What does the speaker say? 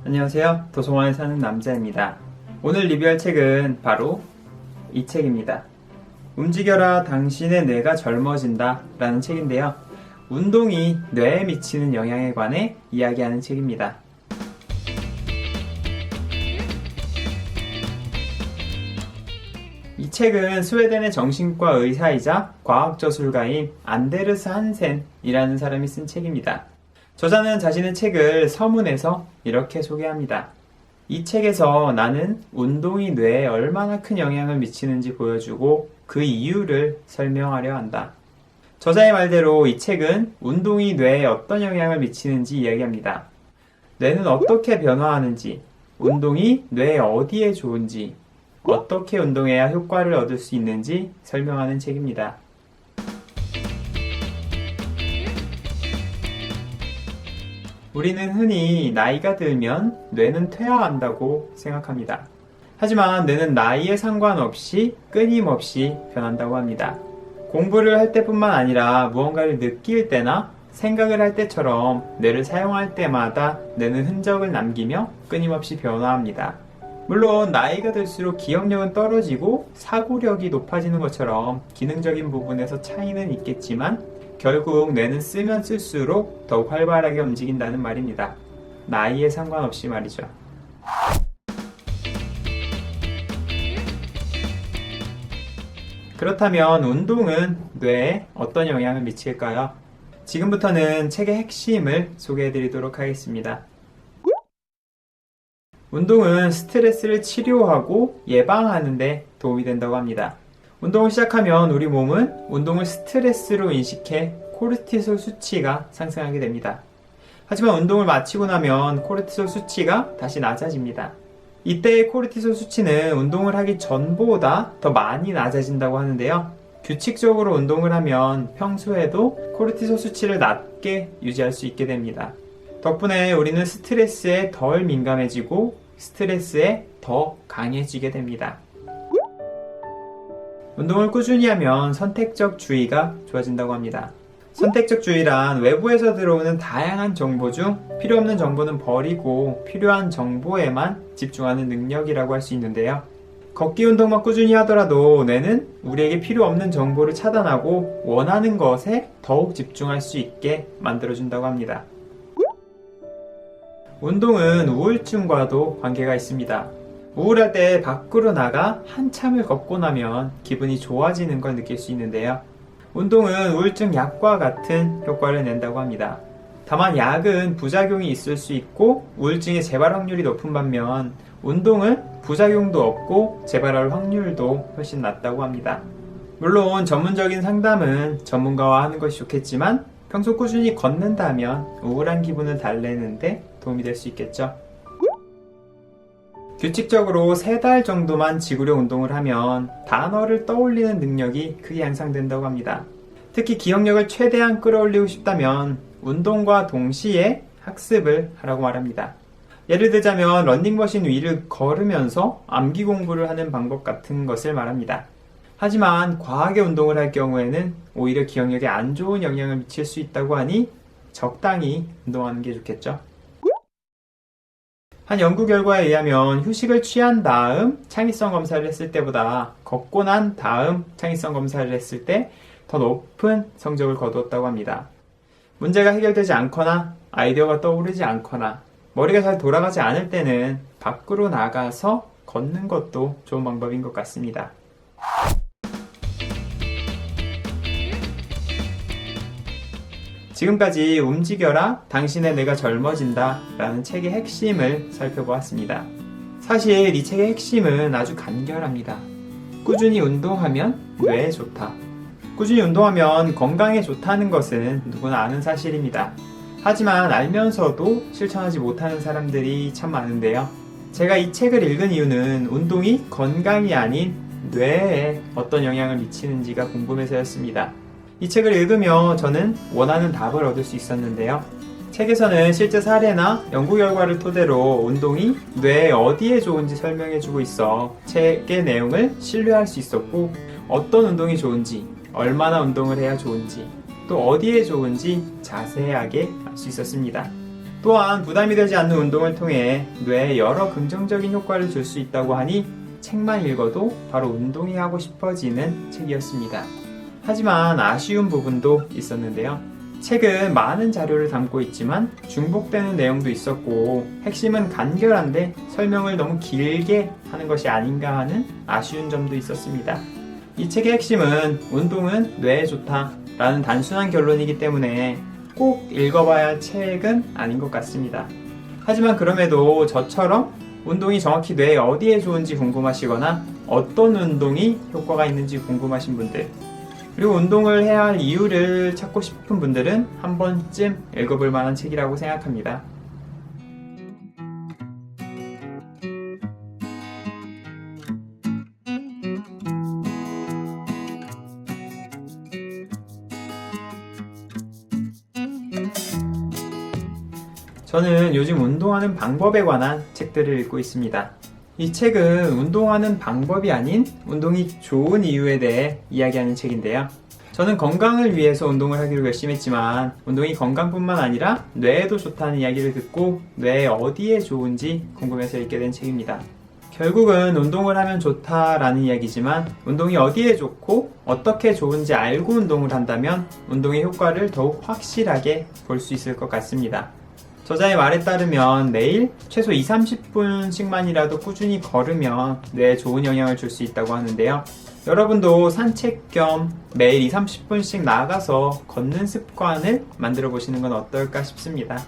안녕하세요. 도서관에 사는 남자입니다. 오늘 리뷰할 책은 바로 이 책입니다. 움직여라 당신의 뇌가 젊어진다 라는 책인데요. 운동이 뇌에 미치는 영향에 관해 이야기하는 책입니다. 이 책은 스웨덴의 정신과 의사이자 과학저술가인 안데르스 한센이라는 사람이 쓴 책입니다. 저자는 자신의 책을 서문에서 이렇게 소개합니다. 이 책에서 나는 운동이 뇌에 얼마나 큰 영향을 미치는지 보여주고 그 이유를 설명하려 한다. 저자의 말대로 이 책은 운동이 뇌에 어떤 영향을 미치는지 이야기합니다. 뇌는 어떻게 변화하는지, 운동이 뇌에 어디에 좋은지, 어떻게 운동해야 효과를 얻을 수 있는지 설명하는 책입니다. 우리는 흔히 나이가 들면 뇌는 퇴화한다고 생각합니다. 하지만 뇌는 나이에 상관없이 끊임없이 변한다고 합니다. 공부를 할 때뿐만 아니라 무언가를 느낄 때나 생각을 할 때처럼 뇌를 사용할 때마다 뇌는 흔적을 남기며 끊임없이 변화합니다. 물론 나이가 들수록 기억력은 떨어지고 사고력이 높아지는 것처럼 기능적인 부분에서 차이는 있겠지만 결국 뇌는 쓰면 쓸수록 더욱 활발하게 움직인다는 말입니다. 나이에 상관없이 말이죠. 그렇다면 운동은 뇌에 어떤 영향을 미칠까요? 지금부터는 책의 핵심을 소개해드리도록 하겠습니다. 운동은 스트레스를 치료하고 예방하는 데 도움이 된다고 합니다. 운동을 시작하면 우리 몸은 운동을 스트레스로 인식해 코르티솔 수치가 상승하게 됩니다. 하지만 운동을 마치고 나면 코르티솔 수치가 다시 낮아집니다. 이때의 코르티솔 수치는 운동을 하기 전보다 더 많이 낮아진다고 하는데요. 규칙적으로 운동을 하면 평소에도 코르티솔 수치를 낮게 유지할 수 있게 됩니다. 덕분에 우리는 스트레스에 덜 민감해지고 스트레스에 더 강해지게 됩니다. 운동을 꾸준히 하면 선택적 주의가 좋아진다고 합니다. 선택적 주의란 외부에서 들어오는 다양한 정보 중 필요 없는 정보는 버리고 필요한 정보에만 집중하는 능력이라고 할 수 있는데요. 걷기 운동만 꾸준히 하더라도 뇌는 우리에게 필요 없는 정보를 차단하고 원하는 것에 더욱 집중할 수 있게 만들어준다고 합니다. 운동은 우울증과도 관계가 있습니다. 우울할 때 밖으로 나가 한참을 걷고 나면 기분이 좋아지는 걸 느낄 수 있는데요. 운동은 우울증 약과 같은 효과를 낸다고 합니다. 다만 약은 부작용이 있을 수 있고 우울증의 재발 확률이 높은 반면 운동은 부작용도 없고 재발할 확률도 훨씬 낮다고 합니다. 물론 전문적인 상담은 전문가와 하는 것이 좋겠지만 평소 꾸준히 걷는다면 우울한 기분을 달래는데 도움이 될 수 있겠죠. 규칙적으로 3달 정도만 지구력 운동을 하면 단어를 떠올리는 능력이 크게 향상된다고 합니다. 특히 기억력을 최대한 끌어올리고 싶다면 운동과 동시에 학습을 하라고 말합니다. 예를 들자면 러닝머신 위를 걸으면서 암기 공부를 하는 방법 같은 것을 말합니다. 하지만 과하게 운동을 할 경우에는 오히려 기억력에 안 좋은 영향을 미칠 수 있다고 하니 적당히 운동하는 게 좋겠죠. 한 연구 결과에 의하면 휴식을 취한 다음 창의성 검사를 했을 때보다 걷고 난 다음 창의성 검사를 했을 때 더 높은 성적을 거두었다고 합니다. 문제가 해결되지 않거나 아이디어가 떠오르지 않거나 머리가 잘 돌아가지 않을 때는 밖으로 나가서 걷는 것도 좋은 방법인 것 같습니다. 지금까지 움직여라 당신의 뇌가 젊어진다 라는 책의 핵심을 살펴보았습니다. 사실 이 책의 핵심은 아주 간결합니다. 꾸준히 운동하면 뇌에 좋다. 꾸준히 운동하면 건강에 좋다는 것은 누구나 아는 사실입니다. 하지만 알면서도 실천하지 못하는 사람들이 참 많은데요. 제가 이 책을 읽은 이유는 운동이 건강이 아닌 뇌에 어떤 영향을 미치는지가 궁금해서였습니다. 이 책을 읽으며 저는 원하는 답을 얻을 수 있었는데요. 책에서는 실제 사례나 연구 결과를 토대로 운동이 뇌에 어디에 좋은지 설명해주고 있어 책의 내용을 신뢰할 수 있었고 어떤 운동이 좋은지, 얼마나 운동을 해야 좋은지, 또 어디에 좋은지 자세하게 알 수 있었습니다. 또한 부담이 되지 않는 운동을 통해 뇌에 여러 긍정적인 효과를 줄 수 있다고 하니 책만 읽어도 바로 운동이 하고 싶어지는 책이었습니다. 하지만 아쉬운 부분도 있었는데요. 책은 많은 자료를 담고 있지만 중복되는 내용도 있었고 핵심은 간결한데 설명을 너무 길게 하는 것이 아닌가 하는 아쉬운 점도 있었습니다. 이 책의 핵심은 운동은 뇌에 좋다 라는 단순한 결론이기 때문에 꼭 읽어봐야 할 책은 아닌 것 같습니다. 하지만 그럼에도 저처럼 운동이 정확히 뇌에 어디에 좋은지 궁금하시거나 어떤 운동이 효과가 있는지 궁금하신 분들, 그리고 운동을 해야 할 이유를 찾고 싶은 분들은 한 번쯤 읽어볼 만한 책이라고 생각합니다. 저는 요즘 운동하는 방법에 관한 책들을 읽고 있습니다. 이 책은 운동하는 방법이 아닌 운동이 좋은 이유에 대해 이야기하는 책인데요. 저는 건강을 위해서 운동을 하기로 결심했지만 운동이 건강뿐만 아니라 뇌에도 좋다는 이야기를 듣고 뇌에 어디에 좋은지 궁금해서 읽게 된 책입니다. 결국은 운동을 하면 좋다라는 이야기지만 운동이 어디에 좋고 어떻게 좋은지 알고 운동을 한다면 운동의 효과를 더욱 확실하게 볼 수 있을 것 같습니다. 저자의 말에 따르면 매일 최소 20-30분씩만이라도 꾸준히 걸으면 뇌에 좋은 영향을 줄 수 있다고 하는데요. 여러분도 산책 겸 매일 20-30분씩 나가서 걷는 습관을 만들어 보시는 건 어떨까 싶습니다.